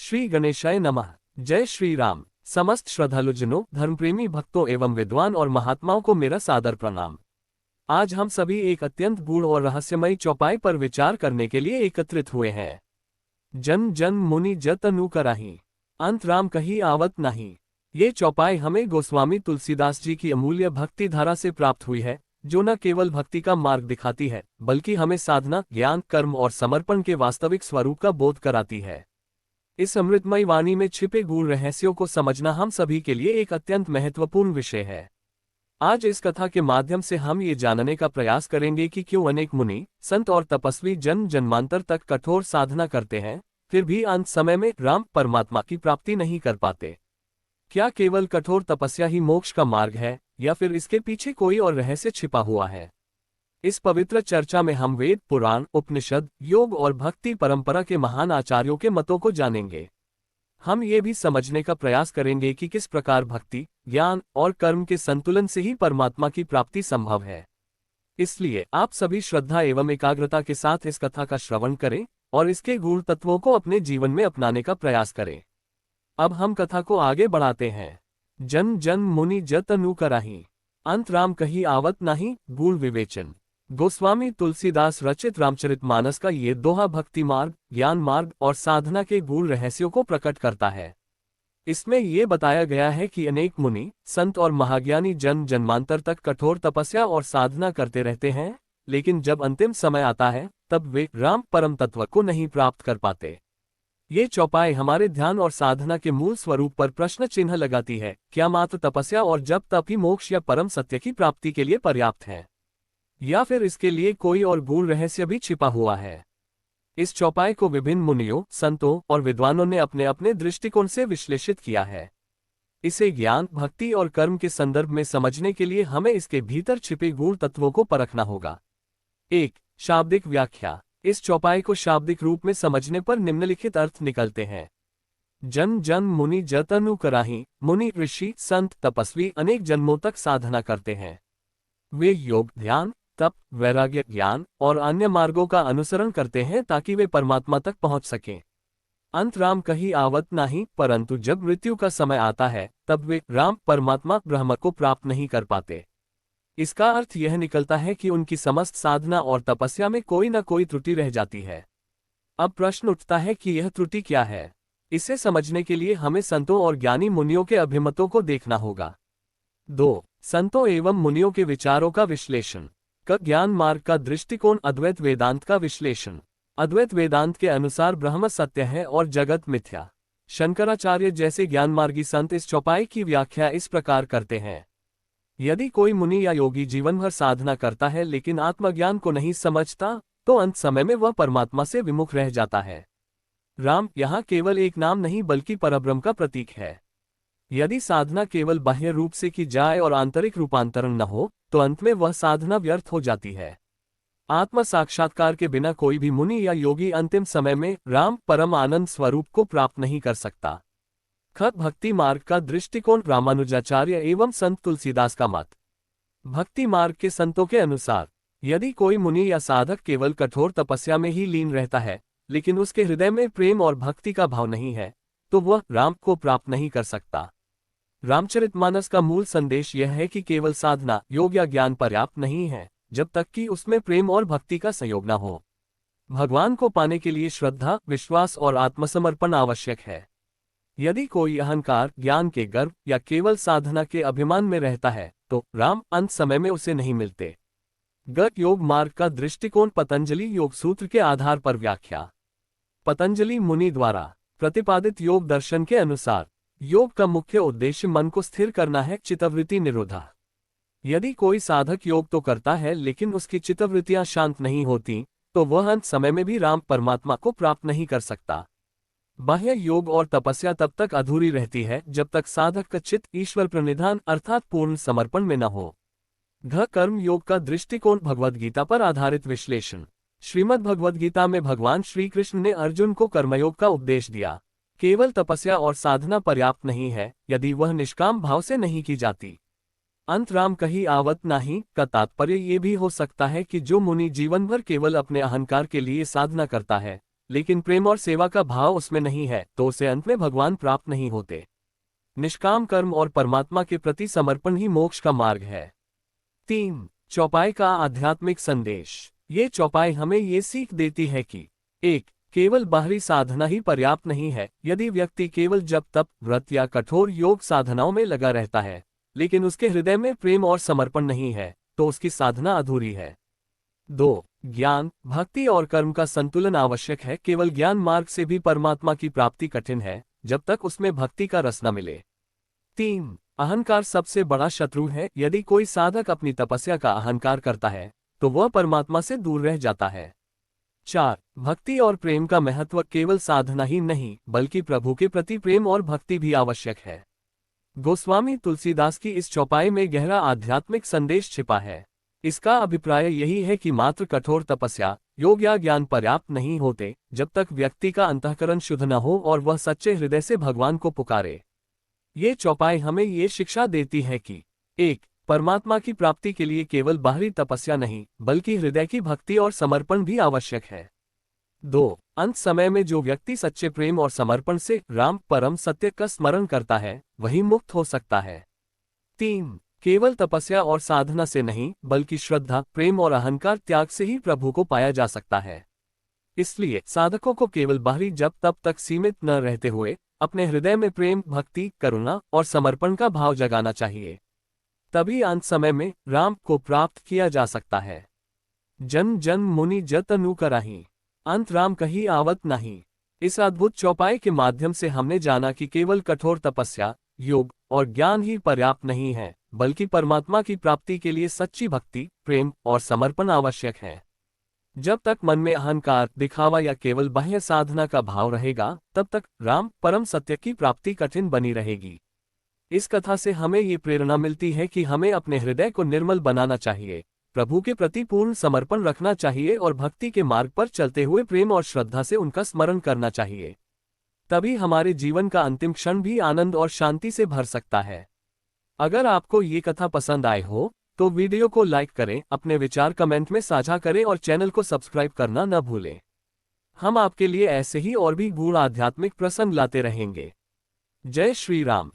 श्री गणेशाय नमः। जय श्री राम। समस्त श्रद्धालुजनों, धर्मप्रेमी भक्तों एवं विद्वान और महात्माओं को मेरा सादर प्रणाम। आज हम सभी एक अत्यंत गूढ़ और रहस्यमयी चौपाई पर विचार करने के लिए एकत्रित हुए हैं। जन जन मुनि जतनु कराही, अंत राम कही आवत नहीं। ये चौपाई हमें गोस्वामी तुलसीदास जी की अमूल्य भक्ति धारा से प्राप्त हुई है, जो न केवल भक्ति का मार्ग दिखाती है, बल्कि हमें साधना, ज्ञान, कर्म और समर्पण के वास्तविक स्वरूप का बोध कराती है। इस अमृतमयी वाणी में छिपे गूढ़ रहस्यों को समझना हम सभी के लिए एक अत्यंत महत्वपूर्ण विषय है। आज इस कथा के माध्यम से हम ये जानने का प्रयास करेंगे कि क्यों अनेक मुनि, संत और तपस्वी जन्म जन्मांतर तक कठोर साधना करते हैं, फिर भी अंत समय में राम परमात्मा की प्राप्ति नहीं कर पाते। क्या केवल कठोर तपस्या ही मोक्ष का मार्ग है, या फिर इसके पीछे कोई और रहस्य छिपा हुआ है? इस पवित्र चर्चा में हम वेद, पुराण, उपनिषद, योग और भक्ति परंपरा के महान आचार्यों के मतों को जानेंगे। हम ये भी समझने का प्रयास करेंगे कि किस प्रकार भक्ति, ज्ञान और कर्म के संतुलन से ही परमात्मा की प्राप्ति संभव है। इसलिए आप सभी श्रद्धा एवं एकाग्रता के साथ इस कथा का श्रवण करें और इसके गूढ़ तत्वों को अपने जीवन में अपनाने का प्रयास करें। अब हम कथा को आगे बढ़ाते हैं। जन जन मुनि जतनु कराही, अंत राम कही आवत नाही। गूढ़ विवेचन। गोस्वामी तुलसीदास रचित रामचरितमानस का ये दोहा भक्ति मार्ग, ज्ञान मार्ग और साधना के गूढ़ रहस्यों को प्रकट करता है। इसमें ये बताया गया है कि अनेक मुनि, संत और महाज्ञानी जन्म जन्मांतर तक कठोर तपस्या और साधना करते रहते हैं, लेकिन जब अंतिम समय आता है तब वे राम परम तत्व को नहीं प्राप्त कर पाते। ये चौपाई हमारे ध्यान और साधना के मूल स्वरूप पर प्रश्न चिन्ह लगाती है। क्या मात्र तपस्या और जप तप ही मोक्ष या परम सत्य की प्राप्ति के लिए पर्याप्त है, या फिर इसके लिए कोई और गूढ़ रहस्य भी छिपा हुआ है? इस चौपाई को विभिन्न मुनियों, संतों और विद्वानों ने अपने अपने दृष्टिकोण से विश्लेषित किया है। इसे ज्ञान, भक्ति और कर्म के संदर्भ में समझने के लिए हमें इसके भीतर छिपे गूढ़ तत्वों को परखना होगा। 1. शाब्दिक व्याख्या। इस चौपाई को शाब्दिक रूप में समझने पर निम्नलिखित अर्थ निकलते हैं। जन जन मुनि जतनु कराही, मुनि, ऋषि, संत, तपस्वी अनेक जन्मों तक साधना करते हैं। वे योग, ध्यान, तप, वैराग्य, ज्ञान और अन्य मार्गों का अनुसरण करते हैं ताकि वे परमात्मा तक पहुंच सकें। अंत राम कही आवत नहीं, परंतु जब मृत्यु का समय आता है तब वे राम परमात्मा ब्रह्म को प्राप्त नहीं कर पाते। इसका अर्थ यह निकलता है कि उनकी समस्त साधना और तपस्या में कोई न कोई त्रुटि रह जाती है। अब प्रश्न उठता है कि यह त्रुटि क्या है? इसे समझने के लिए हमें संतों और ज्ञानी मुनियों के अभिमतों को देखना होगा। 2. संतों एवं मुनियों के विचारों का विश्लेषण। ज्ञान मार्ग का दृष्टिकोण। अद्वैत वेदांत का विश्लेषण। अद्वैत वेदांत के अनुसार ब्रह्म सत्य है और जगत मिथ्या। शंकराचार्य जैसे ज्ञानमार्गी संत इस चौपाई की व्याख्या इस प्रकार करते हैं। यदि कोई मुनि या योगी जीवन भर साधना करता है लेकिन आत्मज्ञान को नहीं समझता, तो अंत समय में वह परमात्मा से विमुख रह जाता है। राम यहाँ केवल एक नाम नहीं बल्कि परब्रह्म का प्रतीक है। यदि साधना केवल बाह्य रूप से की जाए और आंतरिक रूपांतरण न हो, तो अंत में वह साधना व्यर्थ हो जाती है। आत्म साक्षात्कार के बिना कोई भी मुनि या योगी अंतिम समय में राम परम आनंद स्वरूप को प्राप्त नहीं कर सकता। भक्ति मार्ग का दृष्टिकोण। रामानुजाचार्य एवं संत तुलसीदास का मत। भक्ति मार्ग के संतों के अनुसार यदि कोई मुनि या साधक केवल कठोर तपस्या में ही लीन रहता है, लेकिन उसके हृदय में प्रेम और भक्ति का भाव नहीं है, तो वह राम को प्राप्त नहीं कर सकता। रामचरितमानस का मूल संदेश यह है कि केवल साधना, योग या ज्ञान पर्याप्त नहीं है, जब तक कि उसमें प्रेम और भक्ति का संयोग न हो। भगवान को पाने के लिए श्रद्धा, विश्वास और आत्मसमर्पण आवश्यक है। यदि कोई अहंकार, ज्ञान के गर्व या केवल साधना के अभिमान में रहता है, तो राम अंत समय में उसे नहीं मिलते। योग मार्ग का दृष्टिकोण। पतंजलि योग सूत्र के आधार पर व्याख्या। पतंजलि मुनि द्वारा प्रतिपादित योग दर्शन के अनुसार योग का मुख्य उद्देश्य मन को स्थिर करना है, चित्तवृत्ति निरोधा। यदि कोई साधक योग तो करता है लेकिन उसकी चित्तवृत्तियां शांत नहीं होती, तो वह अंत समय में भी राम परमात्मा को प्राप्त नहीं कर सकता। बाह्य योग और तपस्या तब तक अधूरी रहती है जब तक साधक का चित्त ईश्वर प्रणिधान अर्थात पूर्ण समर्पण में न हो। कर्म योग का दृष्टिकोण। भगवद गीता पर आधारित विश्लेषण। श्रीमद् भगवद गीता में भगवान श्री कृष्ण ने अर्जुन को कर्मयोग का उपदेश दिया। केवल तपस्या और साधना पर्याप्त नहीं है यदि वह निष्काम भाव से नहीं की जाती। अंत राम कही आवत नाही का तात्पर्य ये भी हो सकता है कि जो मुनि जीवन भर केवल अपने अहंकार के लिए साधना करता है, लेकिन प्रेम और सेवा का भाव उसमें नहीं है तो उसे अंत में भगवान प्राप्त नहीं होते। निष्काम कर्म और परमात्मा के प्रति समर्पण ही मोक्ष का मार्ग है। 3. चौपाई का आध्यात्मिक संदेश। ये चौपाई हमें ये सीख देती है कि 1. केवल बाहरी साधना ही पर्याप्त नहीं है। यदि व्यक्ति केवल जप तप व्रत या कठोर योग साधनाओं में लगा रहता है, लेकिन उसके हृदय में प्रेम और समर्पण नहीं है, तो उसकी साधना अधूरी है। 2. ज्ञान, भक्ति और कर्म का संतुलन आवश्यक है। केवल ज्ञान मार्ग से भी परमात्मा की प्राप्ति कठिन है, जब तक उसमें भक्ति का रस न मिले। 3. अहंकार सबसे बड़ा शत्रु है। यदि कोई साधक अपनी तपस्या का अहंकार करता है, तो वह परमात्मा से दूर रह जाता है। 4. भक्ति और प्रेम का महत्व। केवल साधना ही नहीं, बल्कि प्रभु के प्रति प्रेम और भक्ति भी आवश्यक है। गोस्वामी तुलसीदास की इस चौपाई में गहरा आध्यात्मिक संदेश छिपा है। इसका अभिप्राय यही है कि मात्र कठोर तपस्या, योग या ज्ञान पर्याप्त नहीं होते, जब तक व्यक्ति का अंतःकरण शुद्ध न हो और वह सच्चे हृदय से भगवान को पुकारे। ये चौपाई हमें ये शिक्षा देती है कि 1. परमात्मा की प्राप्ति के लिए केवल बाहरी तपस्या नहीं, बल्कि हृदय की भक्ति और समर्पण भी आवश्यक है। 2. अंत समय में जो व्यक्ति सच्चे प्रेम और समर्पण से राम परम सत्य का स्मरण करता है, वही मुक्त हो सकता है। 3. केवल तपस्या और साधना से नहीं, बल्कि श्रद्धा, प्रेम और अहंकार त्याग से ही प्रभु को पाया जा सकता है। इसलिए साधकों को केवल बाहरी जप तप तक सीमित न रहते हुए अपने हृदय में प्रेम, भक्ति, करुणा और समर्पण का भाव जगाना चाहिए। तभी अंत समय में राम को प्राप्त किया जा सकता है। जन जन मुनि जतनु कराही, अंत राम कहीं आवत नहीं। इस अद्भुत चौपाई के माध्यम से हमने जाना कि केवल कठोर तपस्या, योग और ज्ञान ही पर्याप्त नहीं है, बल्कि परमात्मा की प्राप्ति के लिए सच्ची भक्ति, प्रेम और समर्पण आवश्यक है। जब तक मन में अहंकार, दिखावा या केवल बाह्य साधना का भाव रहेगा, तब तक राम परम सत्य की प्राप्ति कठिन बनी रहेगी। इस कथा से हमें ये प्रेरणा मिलती है कि हमें अपने हृदय को निर्मल बनाना चाहिए, प्रभु के प्रति पूर्ण समर्पण रखना चाहिए और भक्ति के मार्ग पर चलते हुए प्रेम और श्रद्धा से उनका स्मरण करना चाहिए। तभी हमारे जीवन का अंतिम क्षण भी आनंद और शांति से भर सकता है। अगर आपको ये कथा पसंद आए हो तो वीडियो को लाइक करें, अपने विचार कमेंट में साझा करें और चैनल को सब्सक्राइब करना न भूलें। हम आपके लिए ऐसे ही और भी गूढ़ आध्यात्मिक प्रसंग लाते रहेंगे। जय श्री राम।